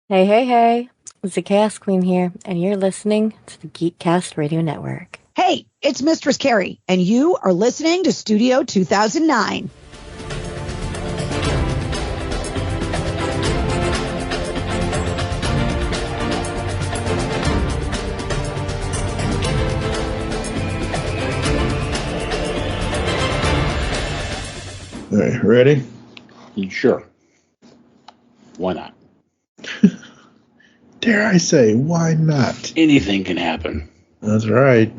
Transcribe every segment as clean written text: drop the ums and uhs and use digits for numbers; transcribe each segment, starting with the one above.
Hey, hey, hey. It's the Chaos Queen here, and you're listening to the Geekcast Radio Network. Hey, it's Mistress Carrie, and you are listening to Studio 2009. All right, ready? Sure. Why not? Dare I say, why not? Anything can happen. That's right.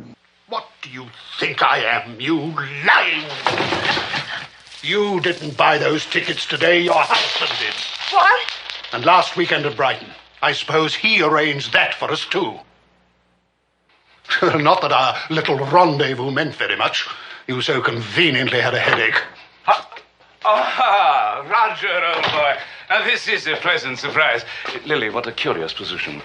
What do you think I am, you lying? You didn't buy those tickets today, your husband did. What? And last weekend at Brighton. I suppose he arranged that for us too. Not that our little rendezvous meant very much. You so conveniently had a headache. Roger, old boy. This is a pleasant surprise. Lily, what a curious position.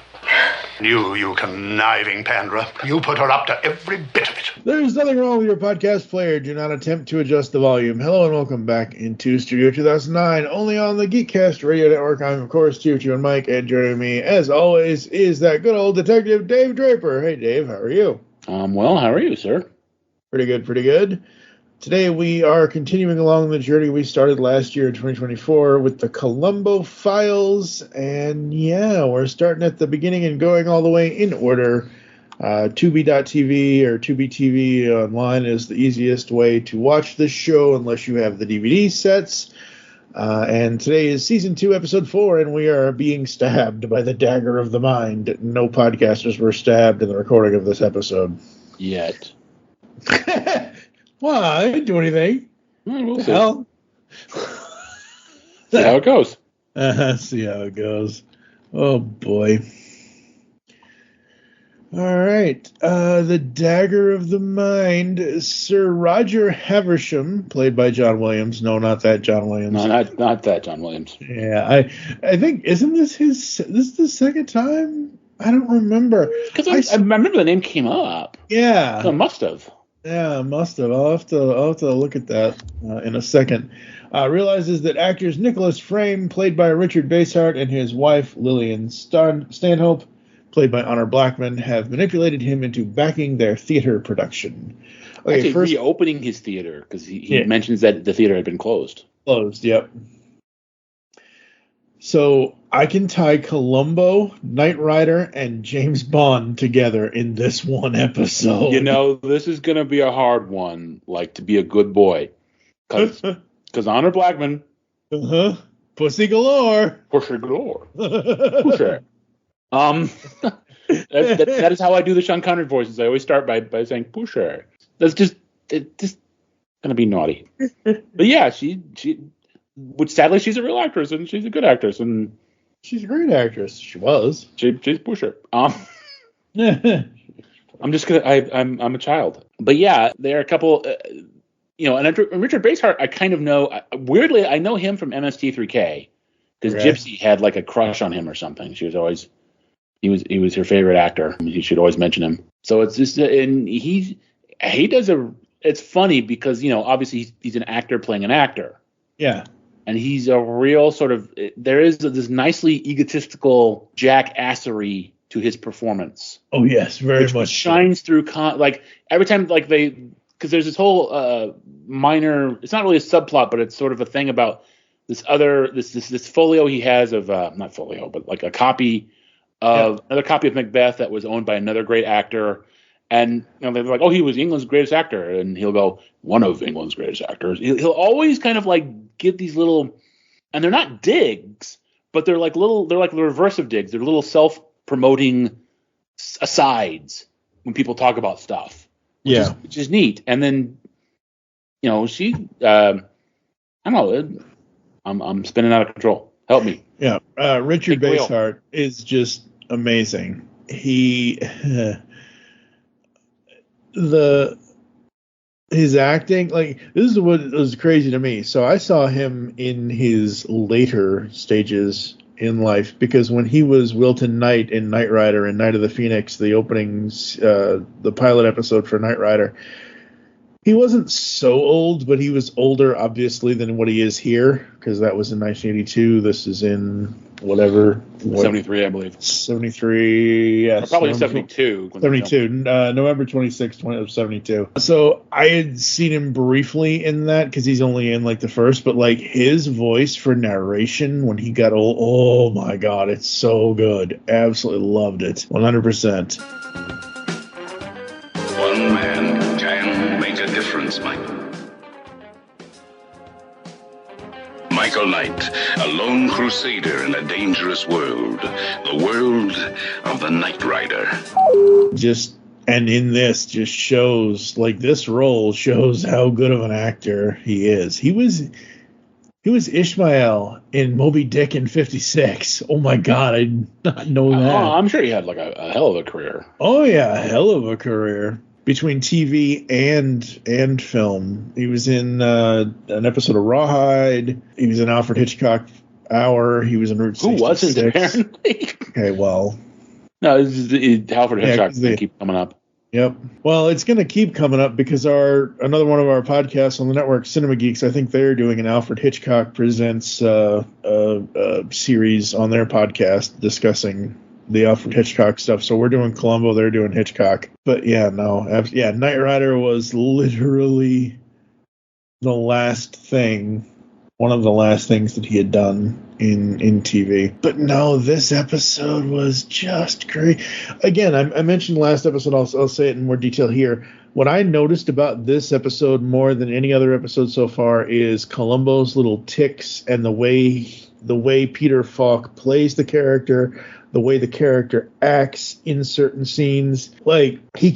You conniving panderer. You put her up to every bit of it. There's nothing wrong with your podcast player. Do not attempt to adjust the volume. Hello and welcome back into Studio 2009, only on the Geekcast Radio Network. I'm, of course, Choo and Mike, and joining me, as always, is that good old detective Dave Draper. Hey, Dave, how are you? Well, how are you, sir? Pretty good, pretty good. Today we are continuing along the journey we started last year in 2024 with the Columbo files, and yeah, we're starting at the beginning and going all the way in order. Tubi.tv or Tubi TV online is the easiest way to watch this show unless you have the DVD sets. And today is season 2, episode 4, and we are being stabbed by the Dagger of the Mind. No podcasters were stabbed in the recording of this episode. Yet. Well, I didn't do anything. We'll see. Hell. See how it goes. See how it goes. Oh, boy. All right. The Dagger of the Mind. Sir Roger Haversham, played by John Williams. No, not that John Williams. No, not that John Williams. Yeah, I think, isn't this this is the second time? I don't remember. Because I remember the name came up. Yeah. So it must have. Yeah, must have. I'll have to look at that in a second. Realizes that actors Nicholas Frame, played by Richard Basehart, and his wife Lillian Stanhope, played by Honor Blackman, have manipulated him into backing their theater production. Okay, Actually, first reopening his theater, because he mentions that the theater had been closed. Closed, yep. So I can tie Columbo, Knight Rider, and James Bond together in this one episode. You know, this is going to be a hard one, like, to be a good boy. Because Honor Blackman. Pussy galore. Pussy galore. Pussy. That is how I do the Sean Connery voices. I always start by saying pusher. That's just gonna be naughty. But yeah, which sadly she's a real actress and she's a good actress and she's a great actress. She was. She's pusher. I'm just gonna. I'm a child. But yeah, there are a couple. And Richard Basehart, I kind of know. Weirdly, I know him from MST3K because Gypsy had like a crush on him or something. She was always. He was her favorite actor. You should always mention him. So it's just, and he does it's funny because, obviously he's an actor playing an actor. Yeah. And he's a real sort of, there is this nicely egotistical jacassery to his performance. Oh yes, very much. Shines through, like every time, like because there's this whole minor, it's not really a subplot, but it's sort of a thing about this folio he has of, not folio, but like a copy of another copy of Macbeth that was owned by another great actor. And they're like, oh, he was England's greatest actor. And he'll go, one of England's greatest actors. He'll always kind of like get these little, and they're not digs, but they're like the reverse of digs. They're little self-promoting asides when people talk about stuff. Which is neat. And then, she, I don't know, I'm spinning out of control. Help me. Yeah. Richard Basehart is just amazing. His acting, like, this is what was crazy to me. So I saw him in his later stages in life because when he was Wilton Knight in Knight Rider and Night of the Phoenix, the openings, the pilot episode for Knight Rider, he wasn't so old, but he was older, obviously, than what he is here because that was in 1982. This is in whatever. 73, I believe. 73, yes. Or probably 72. 72, November 26th, of 72. So I had seen him briefly in that because he's only in like the first, but like his voice for narration when he got old, oh my God, it's so good. Absolutely loved it. 100%. One man can make a difference, Michael. Michael Knight, a lone crusader in a dangerous world. The world of the Knight Rider. And in this just shows, like, this role shows how good of an actor he is. He was Ishmael in Moby Dick in 56. Oh my God, I did not know that. I'm sure he had like a hell of a career. Oh yeah, a hell of a career. Between TV and film. He was in an episode of Rawhide. He was in Alfred Hitchcock Hour. He was in Route 66. Who wasn't, apparently? Okay, well. No, Alfred Hitchcock going to keep coming up. Yep. Well, it's going to keep coming up because another one of our podcasts on the network, Cinema Geeks, I think they're doing an Alfred Hitchcock Presents series on their podcast discussing the Alfred Hitchcock stuff. So we're doing Columbo, they're doing Hitchcock. But yeah, no. Yeah, Knight Rider was literally one of the last things that he had done in TV. But no, this episode was just great. Again, I mentioned last episode, I'll say it in more detail here. What I noticed about this episode more than any other episode so far is Columbo's little tics and the way Peter Falk plays the character, the way the character acts in certain scenes. Like he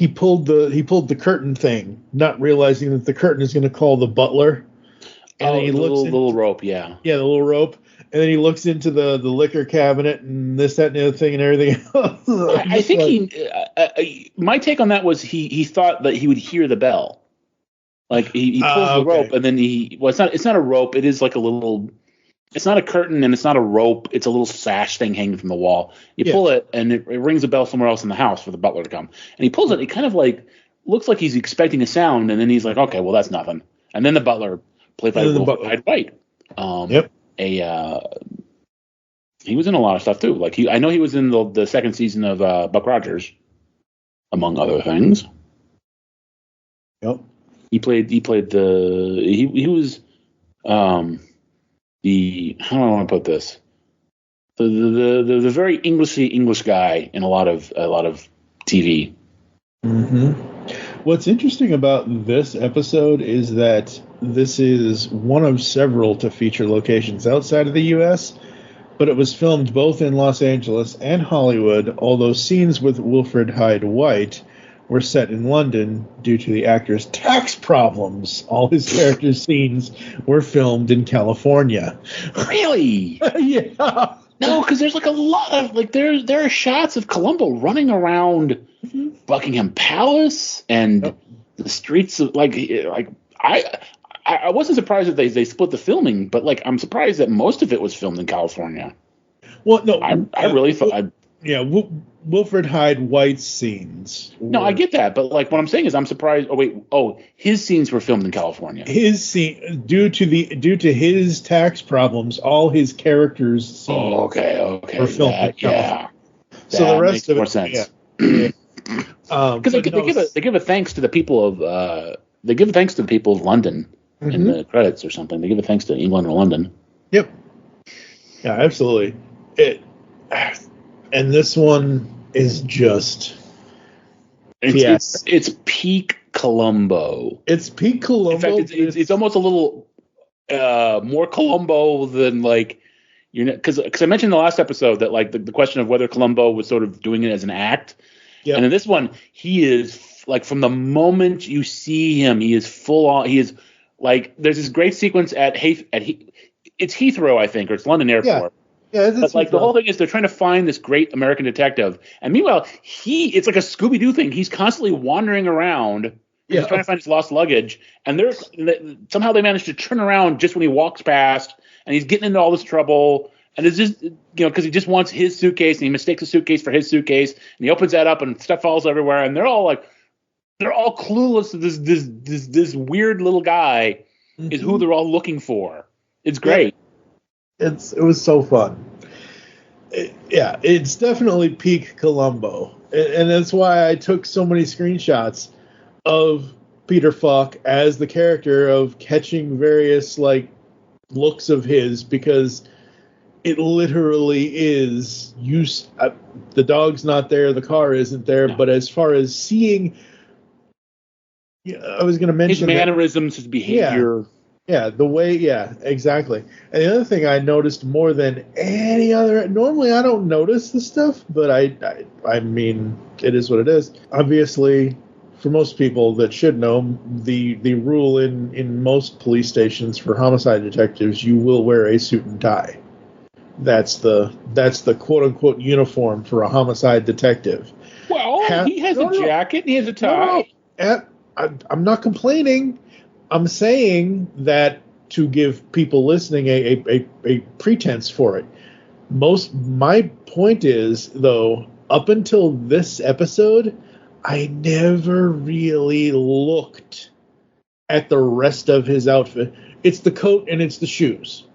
pulled the curtain thing, not realizing that the curtain is going to call the butler. And he looks little rope, yeah. Yeah, the little rope. And then he looks into the liquor cabinet and this, that, and the other thing and everything else. I think my take on that was he thought that he would hear the bell. Like he pulls the rope and then it's not a rope. It is like a little, it's not a curtain and it's not a rope. It's a little sash thing hanging from the wall. You pull it and it rings a bell somewhere else in the house for the butler to come. And he pulls it. He kind of like looks like he's expecting a sound. And then he's like, okay, well, that's nothing. And then the butler, played by Wilfred Hyde White. He was in a lot of stuff too. Like I know he was in the second season of Buck Rogers, among other things. Yep. He was the, how do I want to put this? The very English guy in a lot of TV. Mm-hmm. What's interesting about this episode is that this is one of several to feature locations outside of the U.S., but it was filmed both in Los Angeles and Hollywood, although scenes with Wilfred Hyde White were set in London due to the actor's tax problems. All his character scenes were filmed in California. Really? Yeah. No, because there's like a lot of there are shots of Columbo running around Buckingham Palace and the streets of I wasn't surprised that they split the filming, but like I'm surprised that most of it was filmed in California. Well, no, I really thought. Wilfred Hyde White's scenes. No, I get that, but like what I'm saying is I'm surprised. His scenes were filmed in California. His scene due to his tax problems, all his characters' scenes were filmed in California. So the rest of it makes more sense. Because they give a thanks to the people of London in the credits or something. They give a thanks to England or London. Yep. Yeah, absolutely. And this one is just it's peak Columbo. It's peak Columbo. In fact, it's almost a little more Columbo than like because I mentioned in the last episode that like the question of whether Columbo was sort of doing it as an act. Yep. And in this one, he is like from the moment you see him, he is full on. He is like there's this great sequence it's Heathrow, I think, or it's London Airport. Yeah, but like the whole thing is they're trying to find this great American detective, and meanwhile it's like a Scooby-Doo thing. He's constantly wandering around, he's trying to find his lost luggage, and somehow they manage to turn around just when he walks past, and he's getting into all this trouble, and it's just because he just wants his suitcase, and he mistakes a suitcase for his suitcase, and he opens that up, and stuff falls everywhere, and they're all clueless that this weird little guy is who they're all looking for. It's great. It was so fun. Yeah, it's definitely peak Columbo, and that's why I took so many screenshots of Peter Falk as the character, of catching various like looks of his, because it literally is the dog's not there, the car isn't there, No. but as far as seeing, I was going to mention his mannerisms, his behavior. Yeah, the way, yeah, exactly. And the other thing I noticed more than any other, normally I don't notice the stuff, but I mean, it is what it is. Obviously, for most people that should know, the rule in most police stations for homicide detectives, you will wear a suit and tie. That's the quote unquote uniform for a homicide detective. Well, he has a jacket and he has a tie. I'm not complaining. I'm saying that to give people listening a pretense for it. My point is, though, up until this episode, I never really looked at the rest of his outfit. It's the coat and it's the shoes.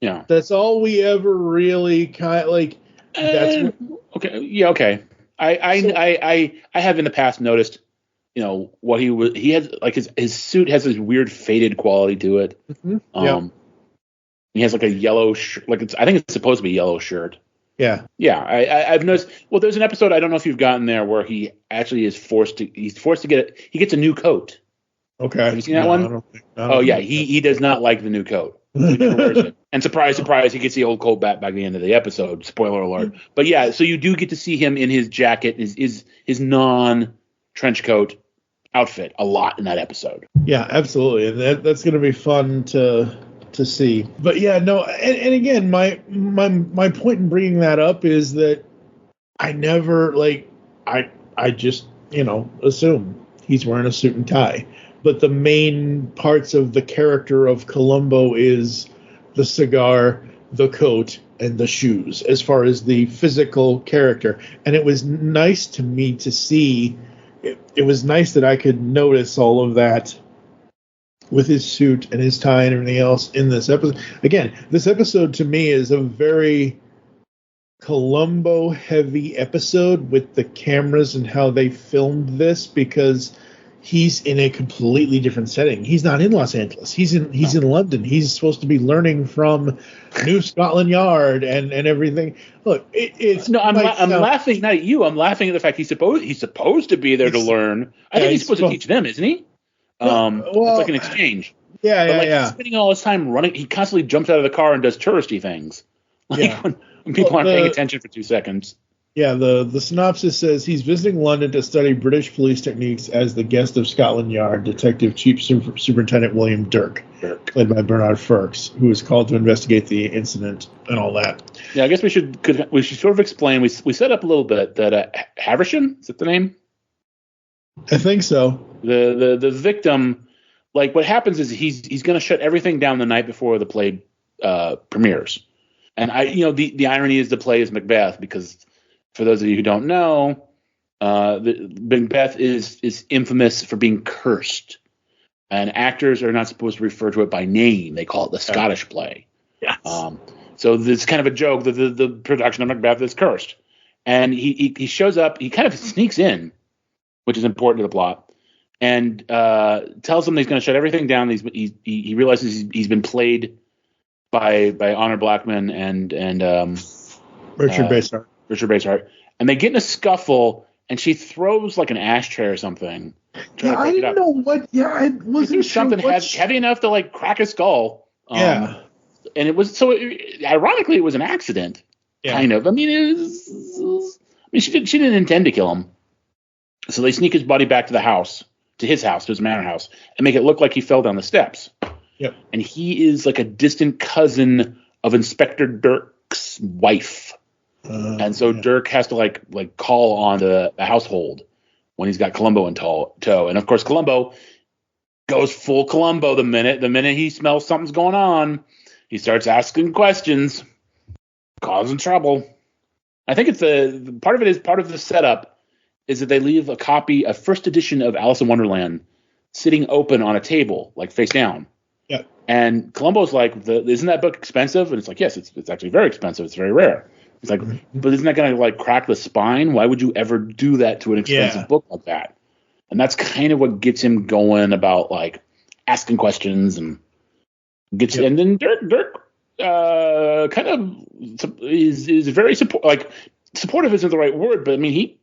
Yeah. That's all we ever really kind of like. Okay. Yeah. Okay. I have in the past noticed, what he has, like his suit has this weird faded quality to it. Mm-hmm. He has like a yellow I think it's supposed to be a yellow shirt. Yeah. I've noticed. Well, there's an episode, I don't know if you've gotten there, where he actually is forced to get it. He gets a new coat. Okay. Have you seen that one? I don't think He does not like the new coat. He never wears it. And surprise, surprise, he gets the old coat back by the end of the episode. Spoiler alert. But yeah, so you do get to see him in his jacket, his non-trench coat outfit a lot in that episode. Yeah, absolutely. And that's going to be fun to see. But yeah, no, and again, my point in bringing that up is that I never, I just, assume he's wearing a suit and tie. But the main parts of the character of Columbo is the cigar, the coat, and the shoes, as far as the physical character. And it was nice to me to see, it was nice that I could notice all of that with his suit and his tie and everything else in this episode. Again, this episode to me is a very Columbo heavy episode with the cameras and how they filmed this, because he's in a completely different setting. He's not in Los Angeles. He's in London. He's supposed to be learning from New Scotland Yard and everything. Look, it's no. I'm laughing not at you. I'm laughing at the fact he's supposed to be there to learn. I think he's supposed to teach them, isn't he? It's like an exchange. Yeah. He's spending all his time running. He constantly jumps out of the car and does touristy things. When people aren't paying attention for 2 seconds. Yeah, the synopsis says he's visiting London to study British police techniques as the guest of Scotland Yard Detective Chief Superintendent William Dirk, played by Bernard Ferks, who is called to investigate the incident and all that. Yeah, I guess we should sort of explain. We set up a little bit that Haversham, is that the name? I think so. The victim, like what happens is he's going to shut everything down the night before the play premieres, and the irony is the play is Macbeth, because for those of you who don't know, Macbeth is infamous for being cursed, and actors are not supposed to refer to it by name. They call it the Scottish play. Yes. So this is kind of a joke that the production of Macbeth is cursed, and he shows up. He kind of sneaks in, which is important to the plot, and tells them he's going to shut everything down. He realizes he's been played by Honor Blackman and Richard Basehart, and they get in a scuffle, and she throws like an ashtray or something. Yeah, I didn't know what. Yeah, I wasn't sure something heavy enough to like crack his skull. And it was ironically it was an accident, kind of. I mean, she didn't intend to kill him, so they sneak his body back to his manor house, and make it look like he fell down the steps. Yep. And he is like a distant cousin of Inspector Dirk's wife. And so Dirk has to like call on the household when he's got Columbo in tow. And of course, Columbo goes full Columbo the minute he smells something's going on. He starts asking questions, causing trouble. I think it's part of the setup is that they leave a first edition of Alice in Wonderland sitting open on a table, like face down. Yeah. And Columbo's like, isn't that book expensive? And it's like, yes, it's actually very expensive. It's very rare. He's like, but isn't that going to like crack the spine? Why would you ever do that to an expensive book like that? And that's kind of what gets him going about like asking questions and gets. And then Dirk kind of is very supportive isn't the right word, but I mean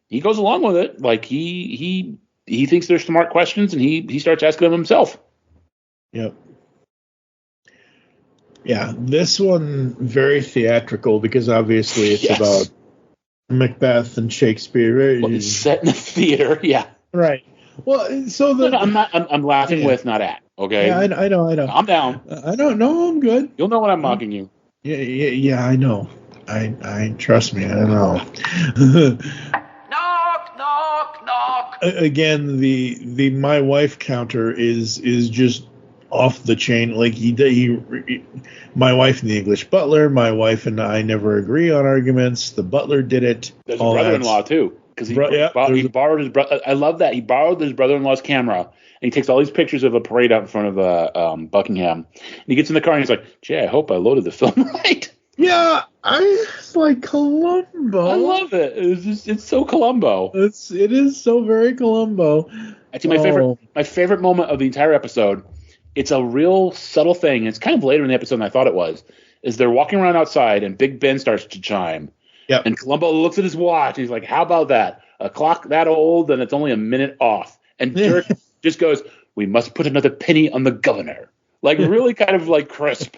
he goes along with it. Like he thinks they're smart questions, and he starts asking them himself. Yep. Yeah, this one very theatrical because obviously it's about Macbeth and Shakespeare. Well, it's set in a theater, yeah. Right. Well, so I'm laughing with, not at. Okay. Yeah, I know. I'm down. I don't know. I'm good. You'll know when I'm mocking you. Yeah. I know. I trust me. I know. Knock. Again, the my wife counter is just off the chain. Like he my wife and the English butler. My wife and I never agree on arguments. The butler did it. There's a brother-in-law too, because he borrowed his brother. I love that he borrowed his brother-in-law's camera, and he takes all these pictures of a parade out in front of Buckingham. And he gets in the car and he's like, "Gee, I hope I loaded the film right." Yeah, it's like Columbo. I love it. It's so Columbo. It is so very Columbo. Actually, my favorite moment of the entire episode. It's a real subtle thing. It's kind of later in the episode than I thought it was. Is they're walking around outside and Big Ben starts to chime. Yep. And Columbo looks at his watch. And he's like, "How about that? A clock that old and it's only a minute off." And Dirk just goes, "We must put another penny on the governor." Like really kind of like crisp.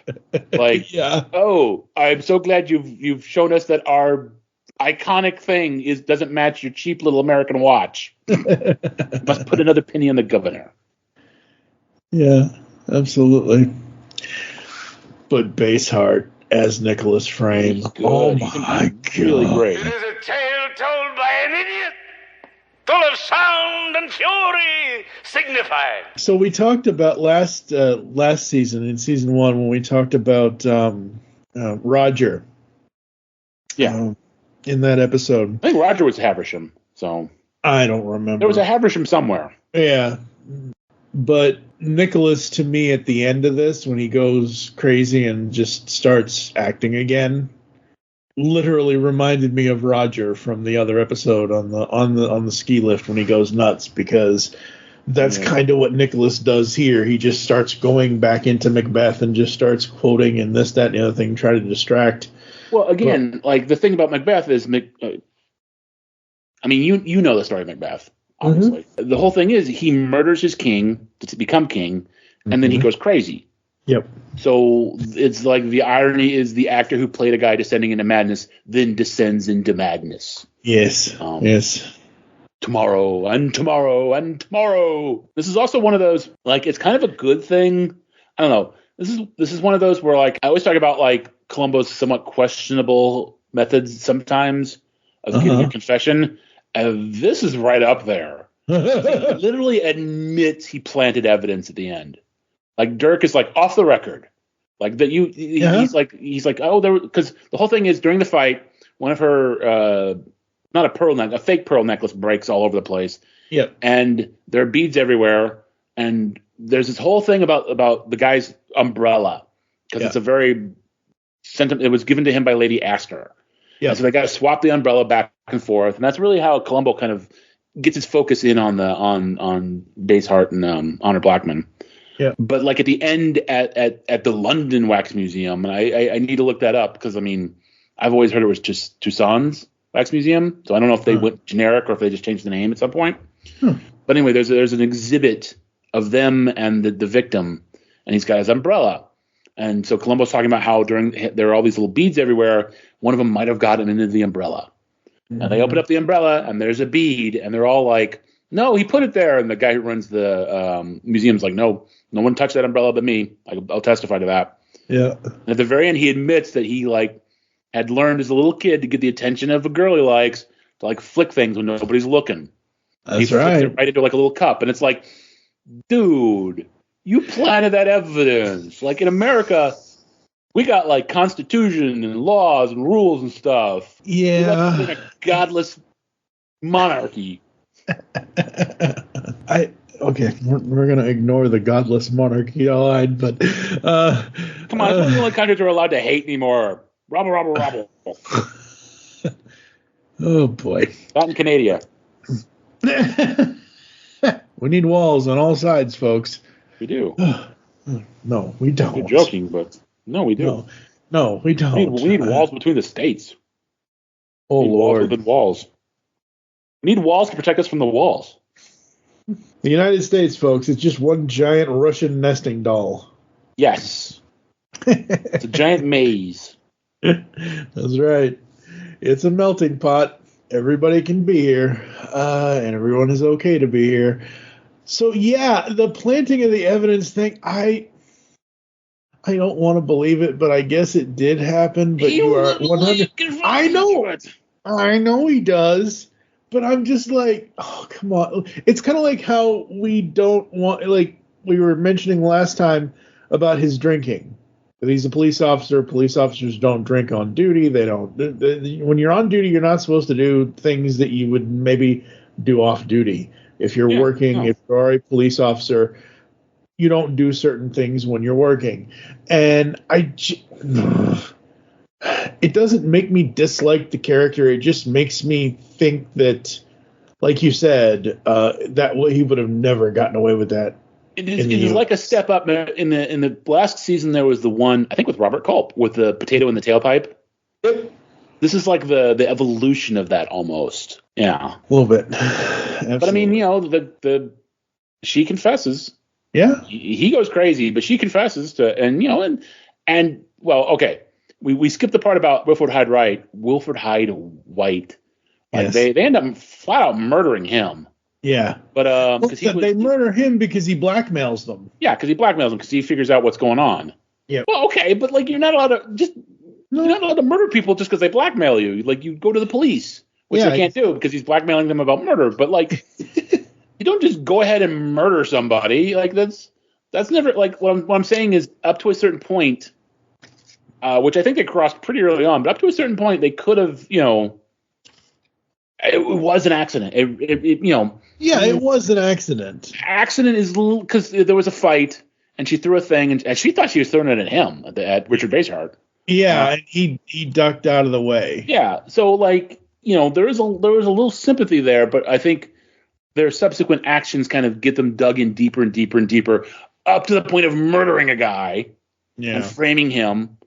Like, oh, I'm so glad you've shown us that our iconic thing doesn't match your cheap little American watch. Must put another penny on the governor. Yeah, absolutely. But Baseheart as Nicholas Frame. Oh my God. Really great. It is a tale told by an idiot, full of sound and fury, signifying. So we talked about last season, in season 1, when we talked about Roger. Yeah. In that episode. I think Roger was Haversham, so. I don't remember. There was a Haversham somewhere. Yeah. But Nicholas, to me, at the end of this, when he goes crazy and just starts acting again, literally reminded me of Roger from the other episode on the ski lift when he goes nuts, because that's kind of what Nicholas does here. He just starts going back into Macbeth and just starts quoting and this, that, and the other thing, try to distract. Well, again, like the thing about Macbeth is, I mean, you know the story of Macbeth, obviously. Mm-hmm. The whole thing is he murders his king to become king, and then he goes crazy. Yep. So it's like the irony is the actor who played a guy descending into madness then descends into madness. Yes. Yes. Tomorrow and tomorrow and tomorrow. This is also one of those, like, it's kind of a good thing. I don't know. This is one of those where, like, I always talk about, like, Columbo's somewhat questionable methods sometimes of getting a confession. And this is right up there. He literally admits he planted evidence at the end. Like, Dirk is like off the record, like that. He's like, oh, because the whole thing is during the fight, one of her, not a pearl necklace, a fake pearl necklace breaks all over the place. Yep. And there are beads everywhere. And there's this whole thing about the guy's umbrella, because it's a very sentiment. It was given to him by Lady Astor. Yeah. So they got to swap the umbrella back and forth, and that's really how Columbo kind of gets his focus in on Baseheart and Honor Blackman. Yeah. But like at the end at the London Wax Museum, and I need to look that up because I mean I've always heard it was just Toussaint's Wax Museum, so I don't know if they went generic or if they just changed the name at some point. But anyway, there's an exhibit of them and the victim, and he's got his umbrella. And so Columbo's talking about how there are all these little beads everywhere. One of them might have gotten into the umbrella. Mm-hmm. And they open up the umbrella, and there's a bead, and they're all like, "No, he put it there." And the guy who runs the museum's like, "No one touched that umbrella but me. I'll testify to that." Yeah. And at the very end, he admits that he like had learned as a little kid to get the attention of a girl he likes to like flick things when nobody's looking. That's he right. It right into like a little cup, and it's like, dude, you planted that evidence. Like in America, we got like constitution and laws and rules and stuff. Yeah. We live in a godless monarchy. We're gonna ignore the godless monarchy, all right, but come on, it's one of the only countries we're allowed to hate anymore. Robble. Oh boy. That in Canada. We need walls on all sides, folks. We do. No, we don't. You're joking, but no, we do. No, we don't. We need walls between the states. Oh, we need Lord. walls within walls. We need walls to protect us from the walls. The United States, folks, it's just one giant Russian nesting doll. Yes. It's a giant maze. That's right. It's a melting pot. Everybody can be here, and everyone is okay to be here. So, yeah, the planting of the evidence thing, I don't want to believe it, but I guess it did happen. But you are 100. I know he does, but I'm just like, oh, come on. It's kind of like how we don't want, like we were mentioning last time about his drinking. That he's a police officer. Police officers don't drink on duty. They don't. When you're on duty, you're not supposed to do things that you would maybe do off duty. If you're working, if you are a police officer, you don't do certain things when you're working. And it doesn't make me dislike the character. It just makes me think that, like you said, that he would have never gotten away with that. It is like a step up. In the last season, there was the one, I think, with Robert Culp, with the potato in the tailpipe. Yep. This is like the evolution of that almost. Yeah. A little bit. Absolutely. But I mean, she confesses. Yeah. He goes crazy, but she confesses to, and well, okay. We skipped the part about Wilford Hyde White. Like yes. They end up flat out murdering him. Yeah. But they murder him because he blackmails them. Yeah, because he blackmails them because he figures out what's going on. Yeah. Well, okay, but like you're not allowed to murder people just because they blackmail you. Like you go to the police, which they can't do because he's blackmailing them about murder. But like you don't just go ahead and murder somebody. Like that's never like what I'm saying is up to a certain point, which I think they crossed pretty early on. But up to a certain point, they could have, it was an accident. Yeah, it was an accident. Accident is because there was a fight and she threw a thing and she thought she was throwing it at him, at Richard Basehart. Yeah, and he ducked out of the way. Yeah, so like there was a little sympathy there, but I think their subsequent actions kind of get them dug in deeper and deeper and deeper, up to the point of murdering a guy and framing him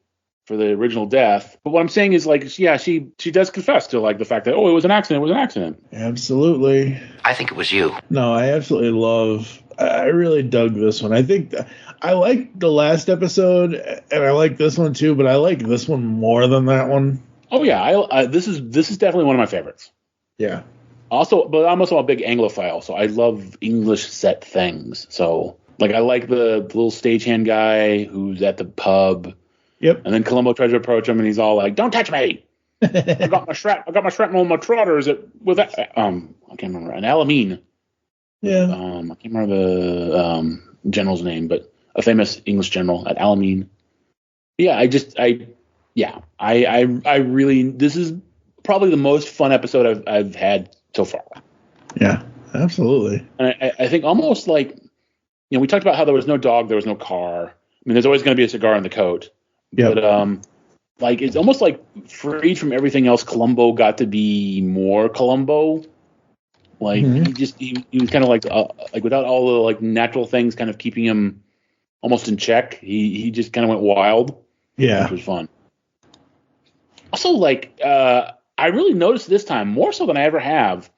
for the original death. But what I'm saying is, like, yeah, she does confess to, like, the fact that, it was an accident. Absolutely. I think it was you. No, I absolutely I really dug this one. I think I liked the last episode, and I like this one too, but I like this one more than that one. Oh, yeah. This is definitely one of my favorites. Yeah. But I'm also a big Anglophile, so I love English set things. So, like, I like the little stagehand guy who's at the pub. Yep. And then Columbo tries to approach him, and he's all like, "Don't touch me! I got my shrapnel in my trotters." I can't remember, an Alamine. Yeah. I can't remember the general's name, but a famous English general at Alamine. Yeah, I really, this is probably the most fun episode I've had so far. Yeah, absolutely. And I think almost like, we talked about how there was no dog, there was no car. I mean, there's always going to be a cigar in the coat. Yeah. But like it's almost like freed from everything else. Columbo got to be more Columbo. Like he was kind of like without all the like natural things kind of keeping him almost in check. He just kind of went wild. Yeah, which was fun. Also, like I really noticed this time more so than I ever have,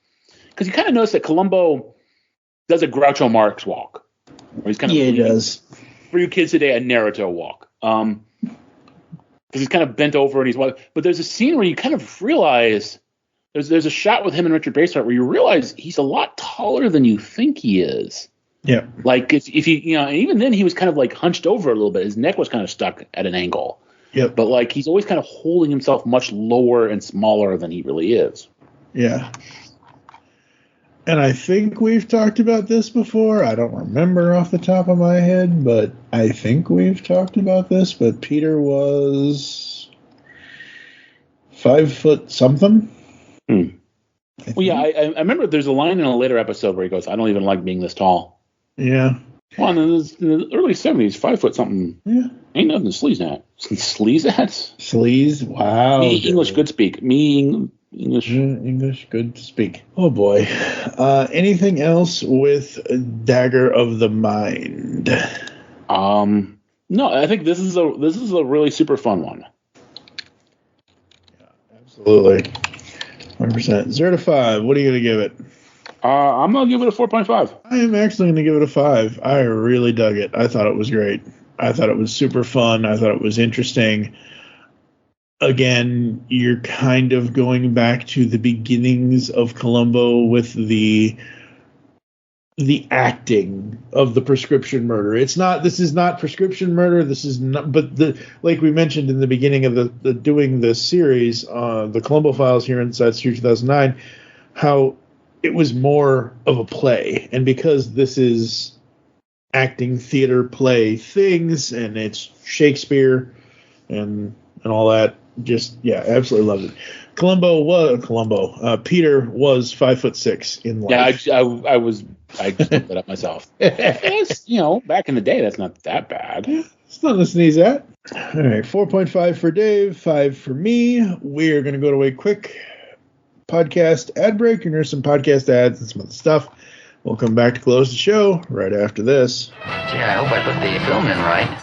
because you kind of notice that Columbo does a Groucho Marx walk. Where he's kind of he does. For you kids today, a Naruto walk. Because he's kind of bent over and he's wild. But there's a scene where you kind of realize there's a shot with him and Richard Basehart where you realize he's a lot taller than you think he is. Yeah. Like if you and even then he was kind of like hunched over a little bit. His neck was kind of stuck at an angle. Yep. But like he's always kind of holding himself much lower and smaller than he really is. Yeah. And I think we've talked about this before. I don't remember off the top of my head, but I think we've talked about this. But Peter was 5 foot something. Well, yeah, I remember there's a line in a later episode where he goes, "I don't even like being this tall." Yeah. Well, in the early 70s, 5 foot something. Yeah. Ain't nothing to sleaze at. Sleaze at? Sleaze? Wow. Me English good speak. English good speak. Oh boy. Anything else with Dagger of the Mind? No, I think this is a really super fun one. Yeah, absolutely. 100%. 0 to 5. What are you going to give it? I'm going to give it a 4.5. I am actually going to give it a 5. I really dug it. I thought it was great. I thought it was super fun. I thought it was interesting. Again, you're kind of going back to the beginnings of Columbo with the acting of the prescription murder. This is not prescription murder. This is not, but like we mentioned in the beginning of the doing this series, the Columbo Files here inside Studio 2009, how it was more of a play. And because this is acting, theater, play things, and it's Shakespeare and all that, just, yeah, absolutely loved it. Peter was 5'6" in life. Yeah, I just looked that up myself. Yes, back in the day, that's not that bad. It's nothing to sneeze at. All right, 4.5 for Dave, 5 for me. We're going to go to a quick podcast ad break. There's some podcast ads and some other stuff. We'll come back to close the show right after this. Gee, I hope I put the film in right.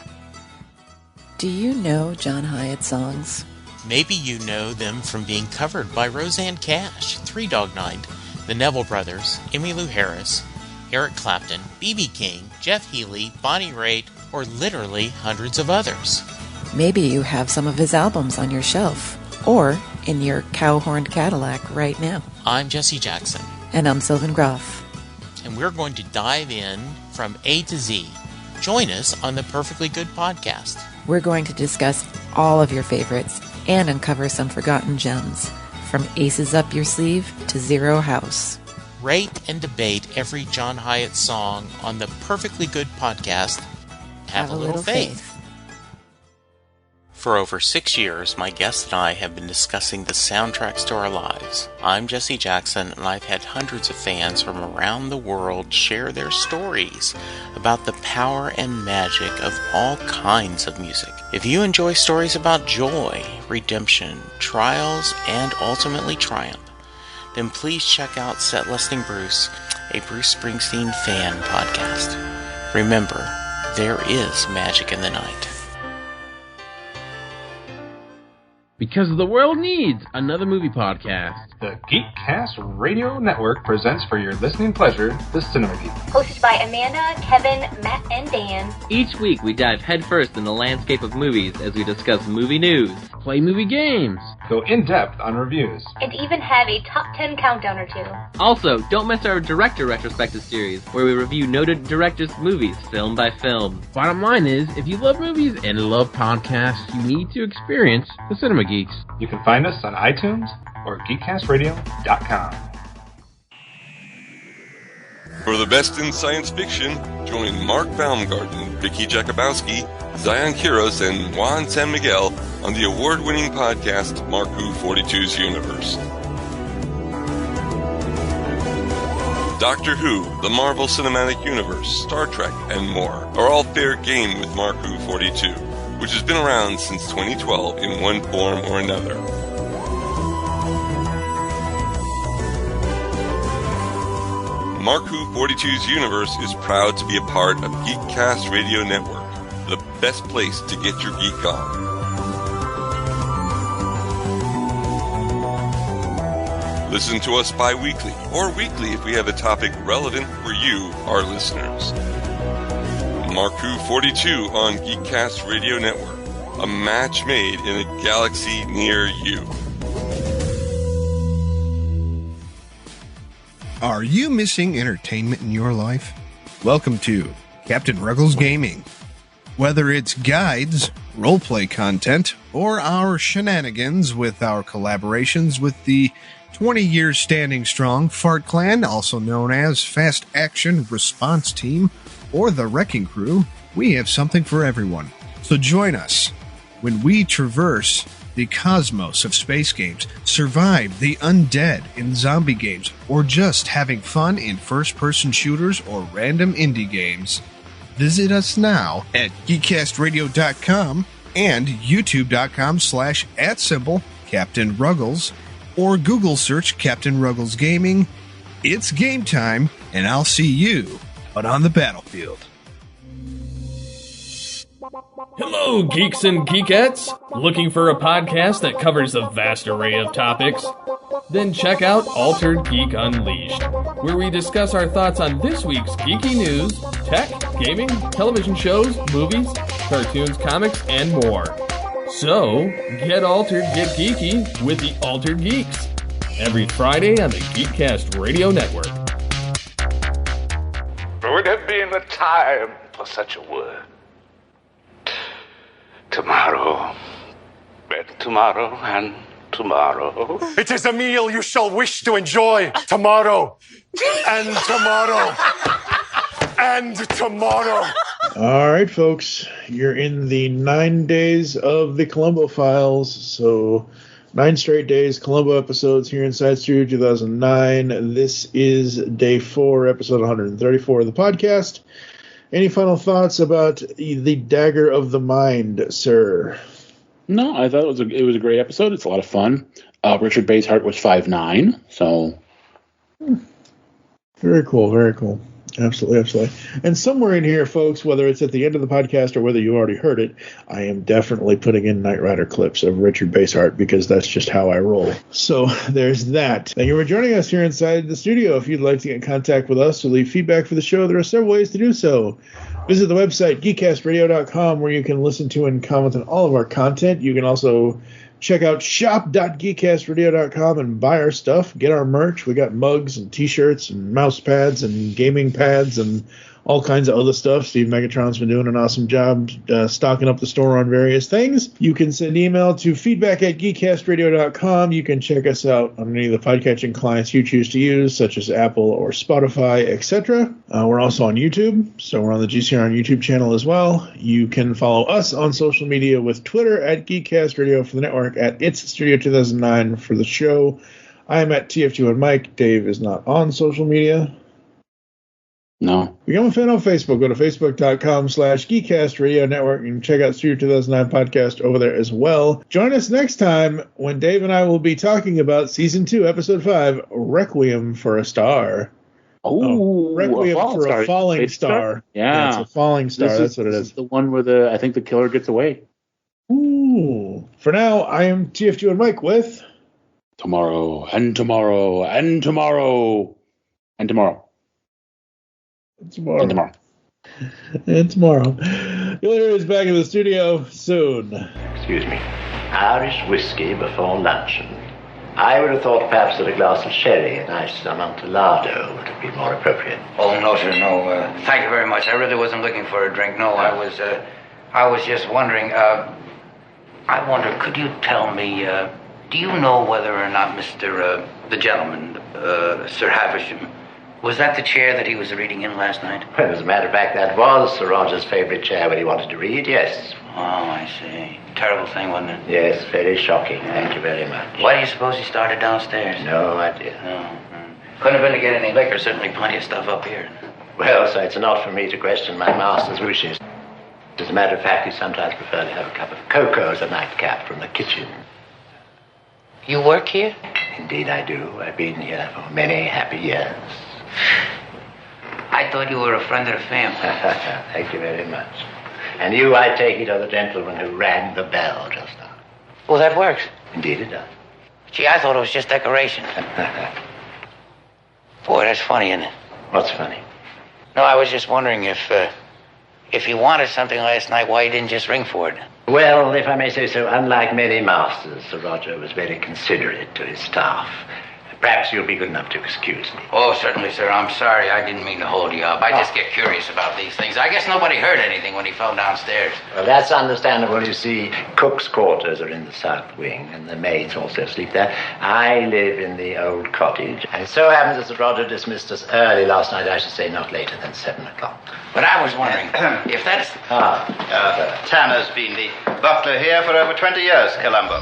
Do you know John Hyatt songs? Maybe you know them from being covered by Roseanne Cash, Three Dog Night, the Neville Brothers, Emmylou Harris, Eric Clapton, B.B. King, Jeff Healey, Bonnie Raitt, or literally hundreds of others. Maybe you have some of his albums on your shelf, or in your cow-horned Cadillac right now. I'm Jesse Jackson. And I'm Sylvan Groff. And we're going to dive in from A to Z. Join us on the Perfectly Good podcast. We're going to discuss all of your favorites and uncover some forgotten gems, from Aces Up Your Sleeve to Zero House. Rate and debate every John Hyatt song on the Perfectly Good podcast. Have a little faith. For over 6 years, my guest and I have been discussing the soundtracks to our lives. I'm Jesse Jackson, and I've had hundreds of fans from around the world share their stories about the power and magic of all kinds of music. If you enjoy stories about joy, redemption, trials, and ultimately triumph, then please check out Set Listing Bruce, a Bruce Springsteen fan podcast. Remember, there is magic in the night. Because the world needs another movie podcast. The Geekcast Radio Network presents for your listening pleasure The Cinema Geek. Hosted by Amanda, Kevin, Matt, and Dan. Each week we dive headfirst in the landscape of movies as we discuss movie news, play movie games, go in-depth on reviews, and even have a top 10 countdown or two. Also, don't miss our director retrospective series, where we review noted directors' movies film by film. Bottom line is, if you love movies and love podcasts, you need to experience The Cinema Geeks. You can find us on iTunes or geekcastradio.com. For the best in science fiction, join Mark Baumgarten, Vicky Jakubowski, Zion Kiros, and Juan San Miguel on the award-winning podcast Mark Who 42's Universe. Doctor Who, the Marvel Cinematic Universe, Star Trek, and more are all fair game with Mark Who 42, which has been around since 2012 in one form or another. Mark Who 42's Universe is proud to be a part of Geekcast Radio Network, the best place to get your geek on. Listen to us bi-weekly or weekly if we have a topic relevant for you, our listeners. Mark Who 42 on Geekcast Radio Network, a match made in a galaxy near you. Are you missing entertainment in your life? Welcome to Captain Ruggles Gaming. Whether it's guides, roleplay content, or our shenanigans with our collaborations with the 20 years standing strong Fart Clan, also known as Fast Action Response Team, or the Wrecking Crew, we have something for everyone. So join us when we traverse the cosmos of space games, survive the undead in zombie games, or just having fun in first-person shooters or random indie games. Visit us now at geekcastradio.com and youtube.com/@ Captain Ruggles, or Google search Captain Ruggles Gaming. It's game time, and I'll see you out on the battlefield. Hello, geeks and geekettes! Looking for a podcast that covers a vast array of topics? Then check out Altered Geek Unleashed, where we discuss our thoughts on this week's geeky news, tech, gaming, television shows, movies, cartoons, comics, and more. So, get altered, get geeky with the Altered Geeks. Every Friday on the Geekcast Radio Network. Would have been a time for such a word. Tomorrow, and tomorrow, and tomorrow. It is a meal you shall wish to enjoy tomorrow, and tomorrow, and tomorrow. All right, folks, you're in the 9 days of the Columbo Files, so 9 straight days, Columbo episodes here inside Studio 2009. This is day 4, episode 134 of the podcast. Any final thoughts about the Dagger of the Mind, sir? No, I thought it was a great episode. It's a lot of fun. Richard Basehart was 5'9", so... Very cool, very cool. Absolutely, absolutely. And somewhere in here, folks, whether it's at the end of the podcast or whether you already heard it, I am definitely putting in Knight Rider clips of Richard Basehart because that's just how I roll. So there's that. Thank you for joining us here inside the studio. If you'd like to get in contact with us or leave feedback for the show, there are several ways to do so. Visit the website, geekcastradio.com, where you can listen to and comment on all of our content. You can also check out shop.geekcastradio.com and buy our stuff. Get our merch. We got mugs and t-shirts and mouse pads and gaming pads and all kinds of other stuff. Steve Megatron's been doing an awesome job stocking up the store on various things. You can send email to feedback@geekcastradio.com. You can check us out on any of the podcatching clients you choose to use, such as Apple or Spotify, etc. We're also on YouTube, so we're on the GCRN YouTube channel as well. You can follow us on social media with Twitter at GeekCastRadio for the network, at It's Studio 2009 for the show. I'm at TF2 and Mike. Dave is not on social media. No. Become a fan on Facebook. Go to facebook.com/Geekcast Radio Network and check out Studio 2009 podcast over there as well. Join us next time when Dave and I will be talking about Season 2, Episode 5, Requiem for a Star. Oh, Requiem for a falling star. Yeah. It's a falling star. That's what it is. The one where I think the killer gets away. Ooh. For now, I am TF2 and Mike with... Tomorrow, and tomorrow, and tomorrow, and tomorrow. Tomorrow. And tomorrow. And tomorrow. You'll hear us back in the studio soon. Excuse me. Irish whiskey before luncheon. I would have thought perhaps that a glass of sherry, a nice amontillado, would have been more appropriate. Oh, no, sir, no. Thank you very much. I really wasn't looking for a drink. No, I was just wondering, I wonder, could you tell me, do you know whether or not the gentleman, Sir Havisham, was that the chair that he was reading in last night? Well, as a matter of fact, that was Sir Roger's favourite chair when he wanted to read, yes. Oh, I see. Terrible thing, wasn't it? Yes, very shocking. Thank you very much. Why do you suppose he started downstairs? No idea. No. Couldn't have been to get any liquor. Certainly plenty of stuff up here. Well, so it's not for me to question my master's wishes. As a matter of fact, he sometimes preferred to have a cup of cocoa as a nightcap from the kitchen. You work here? Indeed I do. I've been here for many happy years. I thought you were a friend of the family. Thank you very much. And you, I take it, are the gentleman who rang the bell just now. Well, that works. Indeed it does. Gee, I thought it was just decoration. Boy, that's funny, isn't it? What's funny? No, I was just wondering if you wanted something last night, why you didn't just ring for it. Well, if I may say so, unlike many masters, Sir Roger was very considerate to his staff. Perhaps you'll be good enough to excuse me. Oh, certainly, sir. I'm sorry. I didn't mean to hold you up. I just get curious about these things. I guess nobody heard anything when he fell downstairs. Well, that's understandable. You see, cook's quarters are in the south wing, and the maids also sleep there. I live in the old cottage. And it so happens that Sir Roger dismissed us early last night, I should say not later than 7 o'clock. But I was wondering if that's... Tanner's been the butler here for over 20 years, Columbo.